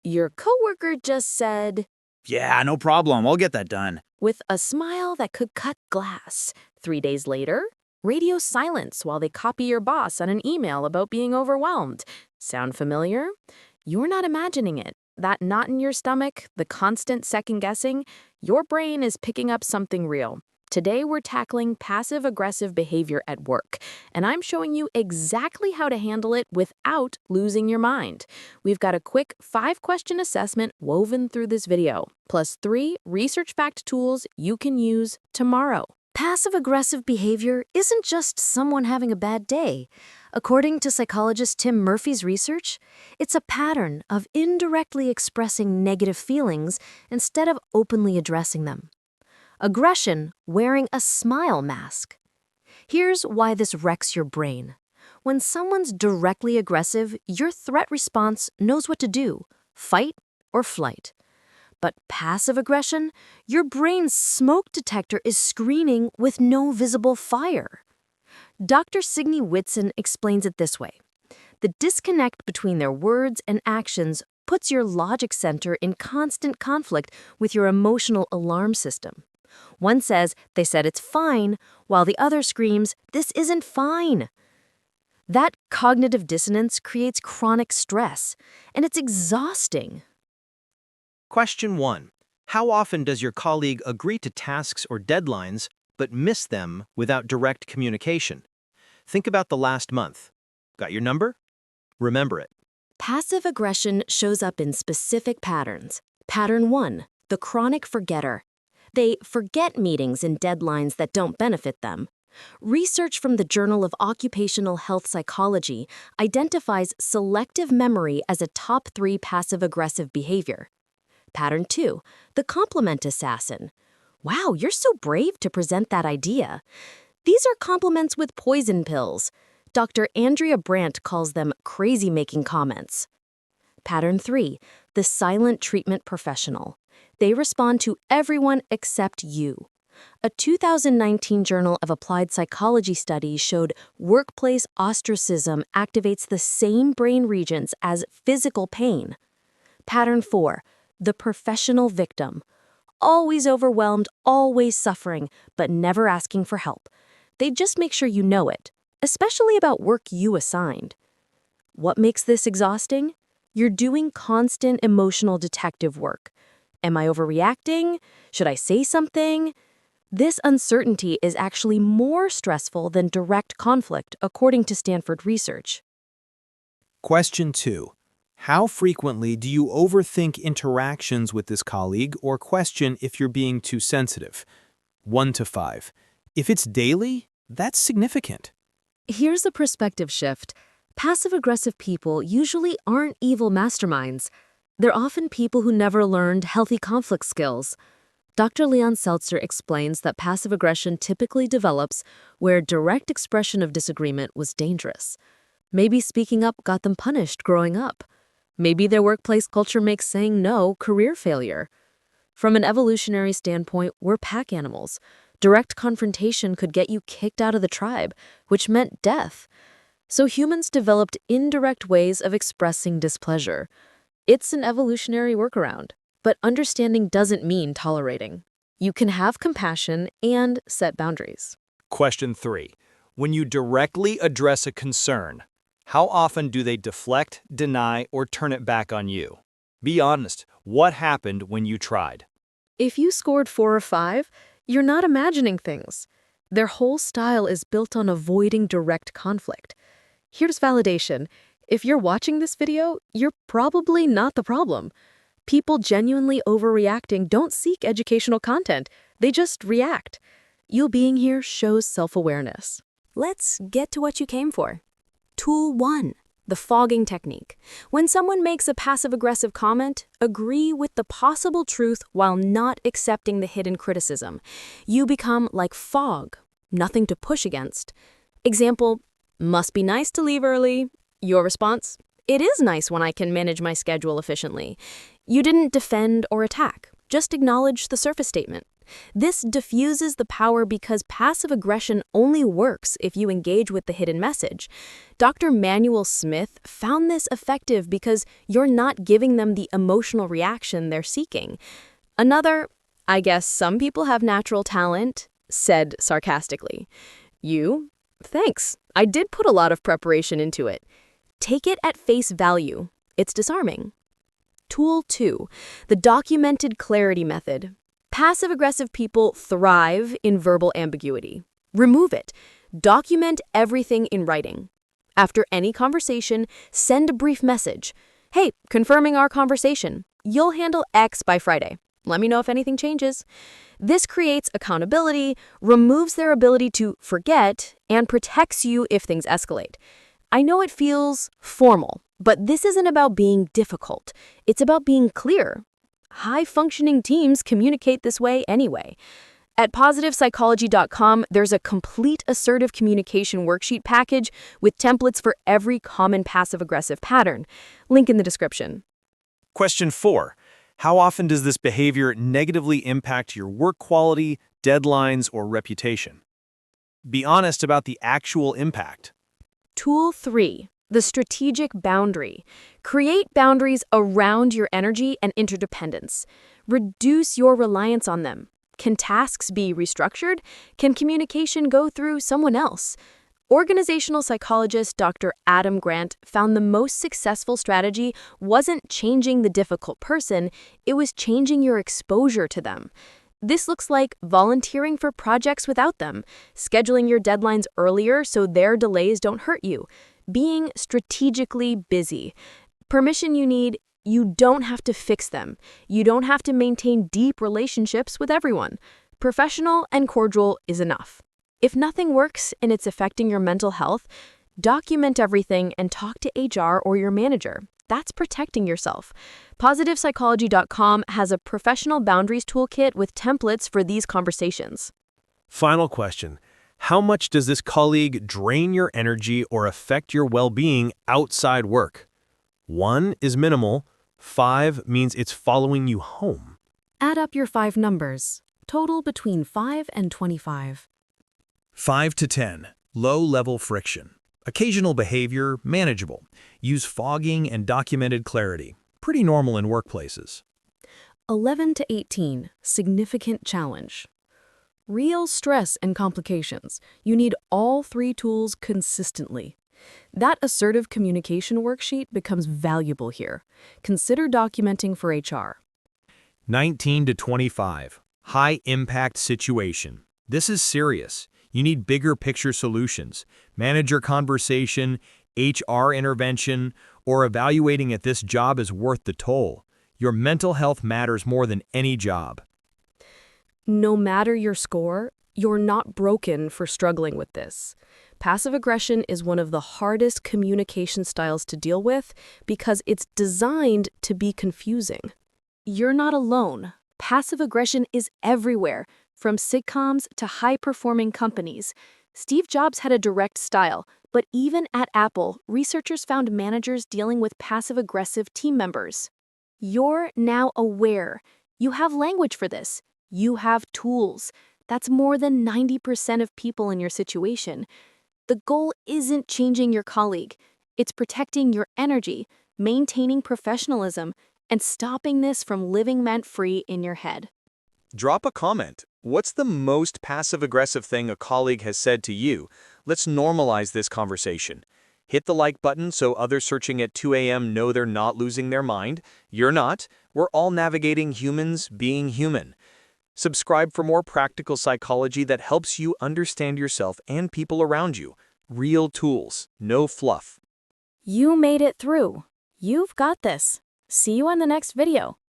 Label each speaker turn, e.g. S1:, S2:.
S1: Your coworker just said,
S2: Yeah, no problem. I'll get that done.
S1: with a smile that could cut glass. 3 days later, radio silence while they copy your boss on an email about being overwhelmed. Sound familiar? You're not imagining it. That knot in your stomach, the constant second guessing, your brain is picking up something real. Today, we're tackling passive-aggressive behavior at work, and I'm showing you exactly how to handle it without losing your mind. We've got a quick 5-question assessment woven through this video, plus 3 research-backed tools you can use tomorrow.
S3: Passive-aggressive behavior isn't just someone having a bad day. According to psychologist Tim Murphy's research, it's a pattern of indirectly expressing negative feelings instead of openly addressing them. Aggression wearing a smile mask. Here's why this wrecks your brain. When someone's directly aggressive, your threat response knows what to do: fight or flight. But passive aggression, your brain's smoke detector is screening with no visible fire. Dr. Signe Whitson explains it this way. The disconnect between their words and actions puts your logic center in constant conflict with your emotional alarm system. One says they said it's fine, while the other screams, this isn't fine. That cognitive dissonance creates chronic stress, and it's exhausting.
S4: Question 1. How often does your colleague agree to tasks or deadlines but miss them without direct communication? Think about the last month. Got your number? Remember it.
S3: Passive aggression shows up in specific patterns. Pattern 1, the chronic forgetter. They forget meetings and deadlines that don't benefit them. Research from the Journal of Occupational Health Psychology identifies selective memory as a top 3 passive-aggressive behavior. Pattern 2, the compliment assassin. Wow, you're so brave to present that idea. These are compliments with poison pills. Dr. Andrea Brandt calls them crazy-making comments. Pattern 3, the silent treatment professional. They respond to everyone except you. A 2019 Journal of Applied Psychology study showed workplace ostracism activates the same brain regions as physical pain. Pattern 4, the professional victim. Always overwhelmed, always suffering, but never asking for help. They just make sure you know it, especially about work you assigned. What makes this exhausting? You're doing constant emotional detective work. Am I overreacting? Should I say something? This uncertainty is actually more stressful than direct conflict, according to Stanford research.
S5: Question 2. How frequently do you overthink interactions with this colleague or question if you're being too sensitive? 1 to 5. If it's daily, that's significant.
S3: Here's a perspective shift. Passive-aggressive people usually aren't evil masterminds. They're often people who never learned healthy conflict skills. Dr. Leon Seltzer explains that passive aggression typically develops where direct expression of disagreement was dangerous. Maybe speaking up got them punished growing up. Maybe their workplace culture makes saying no career failure. From an evolutionary standpoint, we're pack animals. Direct confrontation could get you kicked out of the tribe, which meant death. So humans developed indirect ways of expressing displeasure. It's an evolutionary workaround, but understanding doesn't mean tolerating. You can have compassion and set boundaries.
S2: Question 3. When you directly address a concern, how often do they deflect, deny, or turn it back on you? Be honest. What happened when you tried?
S1: If you scored 4 or 5, you're not imagining things. Their whole style is built on avoiding direct conflict. Here's validation. If you're watching this video, you're probably not the problem. People genuinely overreacting don't seek educational content. They just react. You being here shows self-awareness.
S3: Let's get to what you came for. Tool 1, the fogging technique. When someone makes a passive-aggressive comment, agree with the possible truth while not accepting the hidden criticism. You become like fog, nothing to push against. Example, must be nice to leave early. Your response, it is nice when I can manage my schedule efficiently. You didn't defend or attack, just acknowledge the surface statement. This diffuses the power because passive aggression only works if you engage with the hidden message. Dr. Manuel Smith found this effective because you're not giving them the emotional reaction they're seeking. Another, "I guess some people have natural talent," said sarcastically. You? Thanks. I did put a lot of preparation into it. Take it at face value. It's disarming. Tool 2, the documented clarity method. Passive-aggressive people thrive in verbal ambiguity. Remove it. Document everything in writing. After any conversation, send a brief message. "Hey, confirming our conversation. You'll handle X by Friday. Let me know if anything changes." This creates accountability, removes their ability to forget, and protects you if things escalate. I know it feels formal, but this isn't about being difficult. It's about being clear. High-functioning teams communicate this way anyway. At positivepsychology.com, there's a complete assertive communication worksheet package with templates for every common passive-aggressive pattern. Link in the description.
S2: Question 4. How often does this behavior negatively impact your work quality, deadlines, or reputation? Be honest about the actual impact.
S3: Tool 3, the strategic boundary. Create boundaries around your energy and interdependence. Reduce your reliance on them. Can tasks be restructured? Can communication go through someone else? Organizational psychologist Dr. Adam Grant found the most successful strategy wasn't changing the difficult person, it was changing your exposure to them. This looks like volunteering for projects without them, scheduling your deadlines earlier so their delays don't hurt you, being strategically busy. Permission you need, you don't have to fix them. You don't have to maintain deep relationships with everyone. Professional and cordial is enough. If nothing works and it's affecting your mental health, document everything and talk to HR or your manager. That's protecting yourself. PositivePsychology.com has a professional boundaries toolkit with templates for these conversations.
S5: Final question. How much does this colleague drain your energy or affect your well-being outside work? 1 is minimal. 5 means it's following you home.
S1: Add up your 5 numbers. Total between 5 and 25.
S5: 5 to 10. Low-level friction. Occasional behavior, manageable. Use fogging and documented clarity. Pretty normal in workplaces.
S1: 11 to 18. Significant challenge. Real stress and complications. You need all 3 tools consistently. That assertive communication worksheet becomes valuable here. Consider documenting for HR.
S5: 19 to 25. High-impact situation. This is serious. You need bigger picture solutions, manager conversation, HR intervention, or evaluating if this job is worth the toll. Your mental health matters more than any job.
S1: No matter your score, you're not broken for struggling with this. Passive aggression is one of the hardest communication styles to deal with because it's designed to be confusing. You're not alone. Passive aggression is everywhere, from sitcoms to high-performing companies. Steve Jobs had a direct style, but even at Apple, researchers found managers dealing with passive-aggressive team members. You're now aware. You have language for this. You have tools. That's more than 90% of people in your situation. The goal isn't changing your colleague. It's protecting your energy, maintaining professionalism, and stopping this from living rent-free in your head.
S2: Drop a comment. What's the most passive-aggressive thing a colleague has said to you? Let's normalize this conversation. Hit the like button so others searching at 2 a.m. know they're not losing their mind. You're not. We're all navigating humans being human. Subscribe for more practical psychology that helps you understand yourself and people around you. Real tools, no fluff.
S1: You made it through. You've got this. See you on the next video.